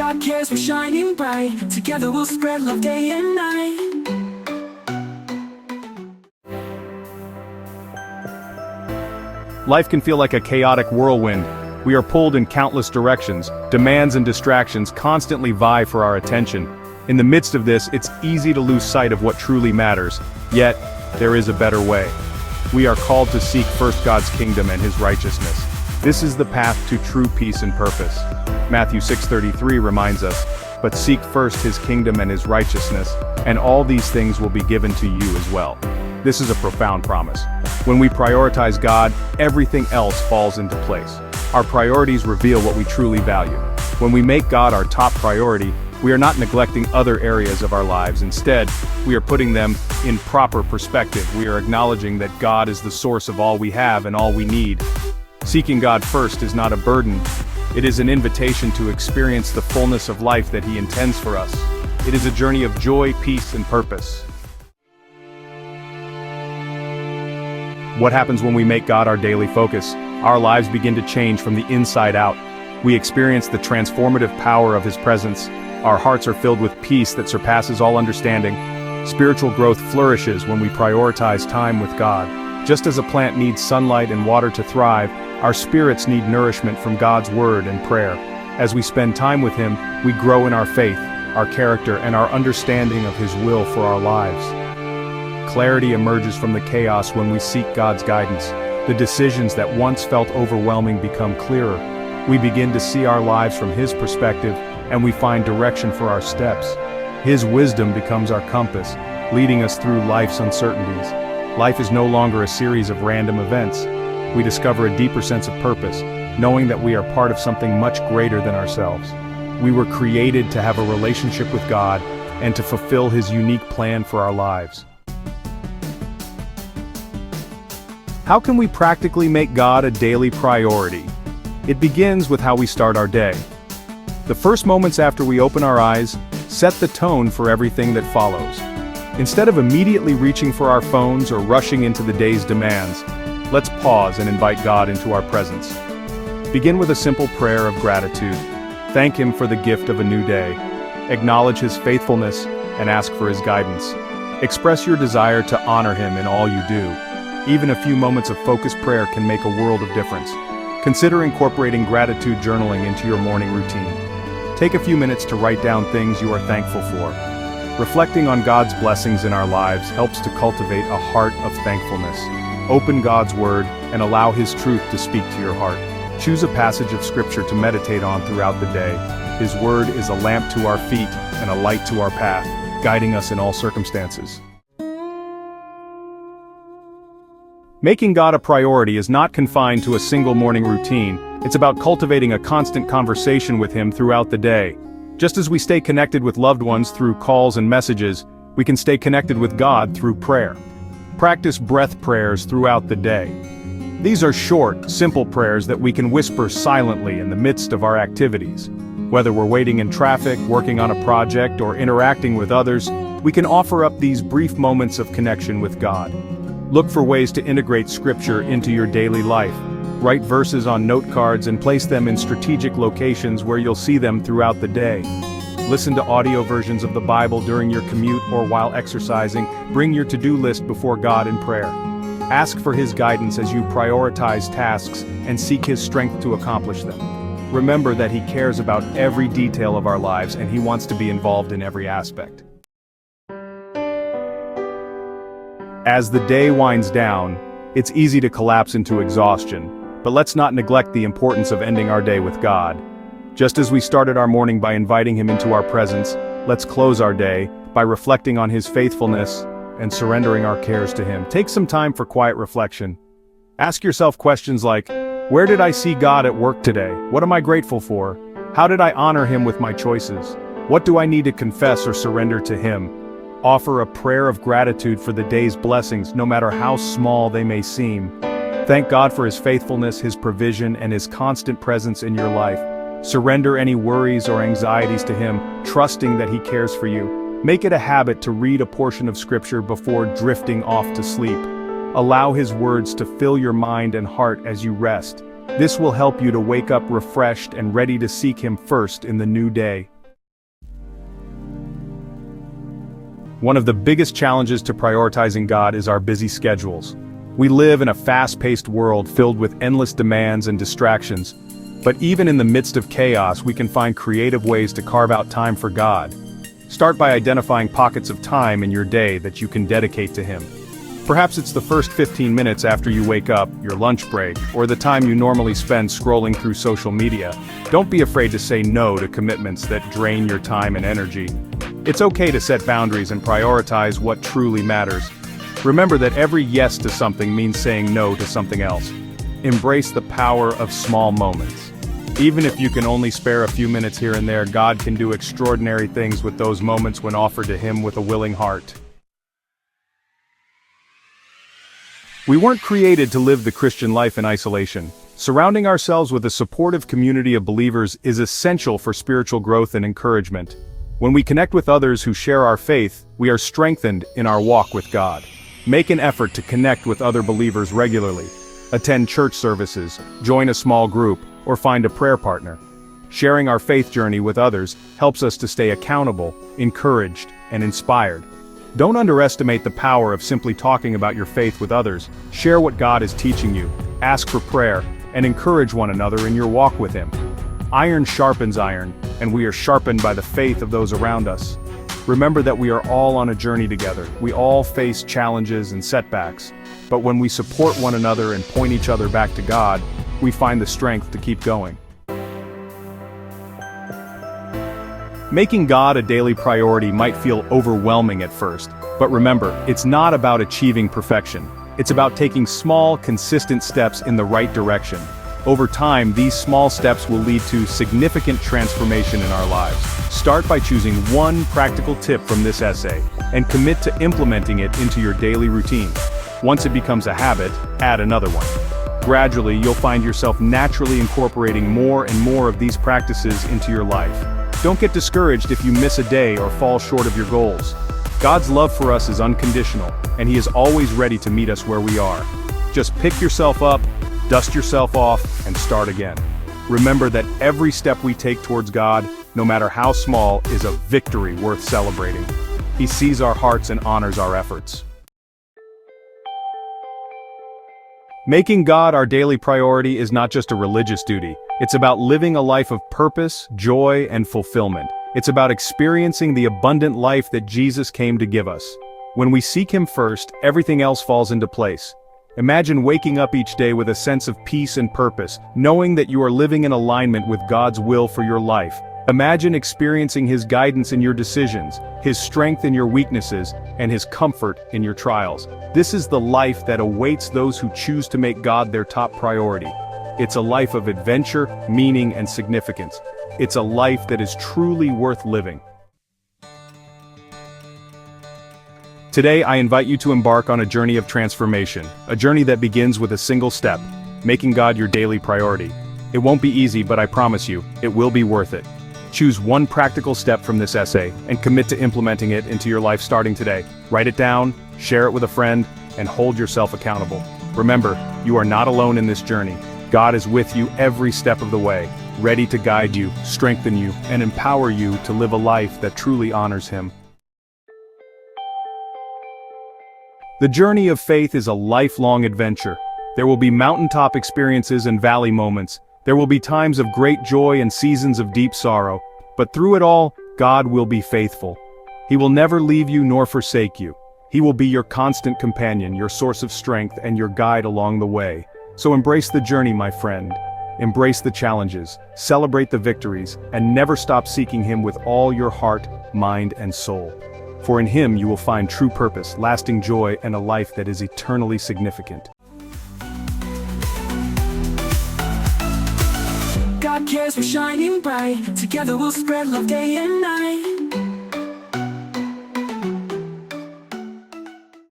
God cares, we're shining bright. Together we'll spread love day and night. Life can feel like a chaotic whirlwind. We are pulled in countless directions. Demands and distractions constantly vie for our attention. In the midst of this, it's easy to lose sight of what truly matters. Yet, there is a better way. We are called to seek first God's kingdom and His righteousness. This is the path to true peace and purpose. Matthew 6:33 reminds us, "But seek first His kingdom and His righteousness, and all these things will be given to you as well." This is a profound promise. When we prioritize God, everything else falls into place. Our priorities reveal what we truly value. When we make God our top priority, we are not neglecting other areas of our lives. Instead, we are putting them in proper perspective. We are acknowledging that God is the source of all we have and all we need. Seeking God first is not a burden. It is an invitation to experience the fullness of life that He intends for us. It is a journey of joy, peace, and purpose. What happens when we make God our daily focus? Our lives begin to change from the inside out. We experience the transformative power of His presence. Our hearts are filled with peace that surpasses all understanding. Spiritual growth flourishes when we prioritize time with God. Just as a plant needs sunlight and water to thrive, our spirits need nourishment from God's word and prayer. As we spend time with Him, we grow in our faith, our character, and our understanding of His will for our lives. Clarity emerges from the chaos when we seek God's guidance. The decisions that once felt overwhelming become clearer. We begin to see our lives from His perspective, and we find direction for our steps. His wisdom becomes our compass, leading us through life's uncertainties. Life is no longer a series of random events. We discover a deeper sense of purpose, knowing that we are part of something much greater than ourselves. We were created to have a relationship with God and to fulfill His unique plan for our lives. How can we practically make God a daily priority? It begins with how we start our day. The first moments after we open our eyes set the tone for everything that follows. Instead of immediately reaching for our phones or rushing into the day's demands, let's pause and invite God into our presence. Begin with a simple prayer of gratitude. Thank Him for the gift of a new day. Acknowledge His faithfulness and ask for His guidance. Express your desire to honor Him in all you do. Even a few moments of focused prayer can make a world of difference. Consider incorporating gratitude journaling into your morning routine. Take a few minutes to write down things you are thankful for. Reflecting on God's blessings in our lives helps to cultivate a heart of thankfulness. Open God's Word and allow His truth to speak to your heart. Choose a passage of Scripture to meditate on throughout the day. His Word is a lamp to our feet and a light to our path, guiding us in all circumstances. Making God a priority is not confined to a single morning routine. It's about cultivating a constant conversation with Him throughout the day. Just as we stay connected with loved ones through calls and messages, we can stay connected with God through prayer. Practice breath prayers throughout the day. These are short, simple prayers that we can whisper silently in the midst of our activities. Whether we're waiting in traffic, working on a project, or interacting with others, we can offer up these brief moments of connection with God. Look for ways to integrate Scripture into your daily life. Write verses on note cards and place them in strategic locations where you'll see them throughout the day. Listen to audio versions of the Bible during your commute or while exercising. Bring your to-do list before God in prayer. Ask for His guidance as you prioritize tasks and seek His strength to accomplish them. Remember that He cares about every detail of our lives and He wants to be involved in every aspect. As the day winds down, it's easy to collapse into exhaustion, but let's not neglect the importance of ending our day with God. Just as we started our morning by inviting Him into our presence, let's close our day by reflecting on His faithfulness and surrendering our cares to Him. Take some time for quiet reflection. Ask yourself questions like, where did I see God at work today? What am I grateful for? How did I honor Him with my choices? What do I need to confess or surrender to Him? Offer a prayer of gratitude for the day's blessings, no matter how small they may seem. Thank God for His faithfulness, His provision, and His constant presence in your life. Surrender any worries or anxieties to Him, trusting that He cares for you. Make it a habit to read a portion of Scripture before drifting off to sleep. Allow His words to fill your mind and heart as you rest. This will help you to wake up refreshed and ready to seek Him first in the new day. One of the biggest challenges to prioritizing God is our busy schedules. We live in a fast-paced world filled with endless demands and distractions. But even in the midst of chaos, we can find creative ways to carve out time for God. Start by identifying pockets of time in your day that you can dedicate to Him. Perhaps it's the first 15 minutes after you wake up, your lunch break, or the time you normally spend scrolling through social media. Don't be afraid to say no to commitments that drain your time and energy. It's okay to set boundaries and prioritize what truly matters. Remember that every yes to something means saying no to something else. Embrace the power of small moments. Even if you can only spare a few minutes here and there, God can do extraordinary things with those moments when offered to Him with a willing heart. We weren't created to live the Christian life in isolation. Surrounding ourselves with a supportive community of believers is essential for spiritual growth and encouragement. When we connect with others who share our faith, we are strengthened in our walk with God. Make an effort to connect with other believers regularly. Attend church services, join a small group, or find a prayer partner. Sharing our faith journey with others helps us to stay accountable, encouraged, and inspired. Don't underestimate the power of simply talking about your faith with others. Share what God is teaching you, ask for prayer, and encourage one another in your walk with Him. Iron sharpens iron, and we are sharpened by the faith of those around us. Remember that we are all on a journey together. We all face challenges and setbacks. But when we support one another and point each other back to God, we find the strength to keep going. Making God a daily priority might feel overwhelming at first, but remember, it's not about achieving perfection. It's about taking small, consistent steps in the right direction. Over time, these small steps will lead to significant transformation in our lives. Start by choosing one practical tip from this essay, and commit to implementing it into your daily routine. Once it becomes a habit, add another one. Gradually, you'll find yourself naturally incorporating more and more of these practices into your life. Don't get discouraged if you miss a day or fall short of your goals. God's love for us is unconditional, and He is always ready to meet us where we are. Just pick yourself up, dust yourself off, and start again. Remember that every step we take towards God, no matter how small, is a victory worth celebrating. He sees our hearts and honors our efforts. Making God our daily priority is not just a religious duty. It's about living a life of purpose, joy, and fulfillment. It's about experiencing the abundant life that Jesus came to give us. When we seek Him first, everything else falls into place. Imagine waking up each day with a sense of peace and purpose, knowing that you are living in alignment with God's will for your life. Imagine experiencing His guidance in your decisions, His strength in your weaknesses, and His comfort in your trials. This is the life that awaits those who choose to make God their top priority. It's a life of adventure, meaning, and significance. It's a life that is truly worth living. Today, I invite you to embark on a journey of transformation, a journey that begins with a single step, making God your daily priority. It won't be easy, but I promise you, it will be worth it. Choose one practical step from this essay, and commit to implementing it into your life starting today. Write it down, share it with a friend, and hold yourself accountable. Remember, you are not alone in this journey. God is with you every step of the way, ready to guide you, strengthen you, and empower you to live a life that truly honors Him. The journey of faith is a lifelong adventure. There will be mountaintop experiences and valley moments. There will be times of great joy and seasons of deep sorrow. But through it all, God will be faithful. He will never leave you nor forsake you. He will be your constant companion, your source of strength, and your guide along the way. So embrace the journey, my friend. Embrace the challenges, celebrate the victories, and never stop seeking Him with all your heart, mind, and soul. For in Him you will find true purpose, lasting joy, and a life that is eternally significant. God cares, we're shining bright. Together we'll spread love day and night.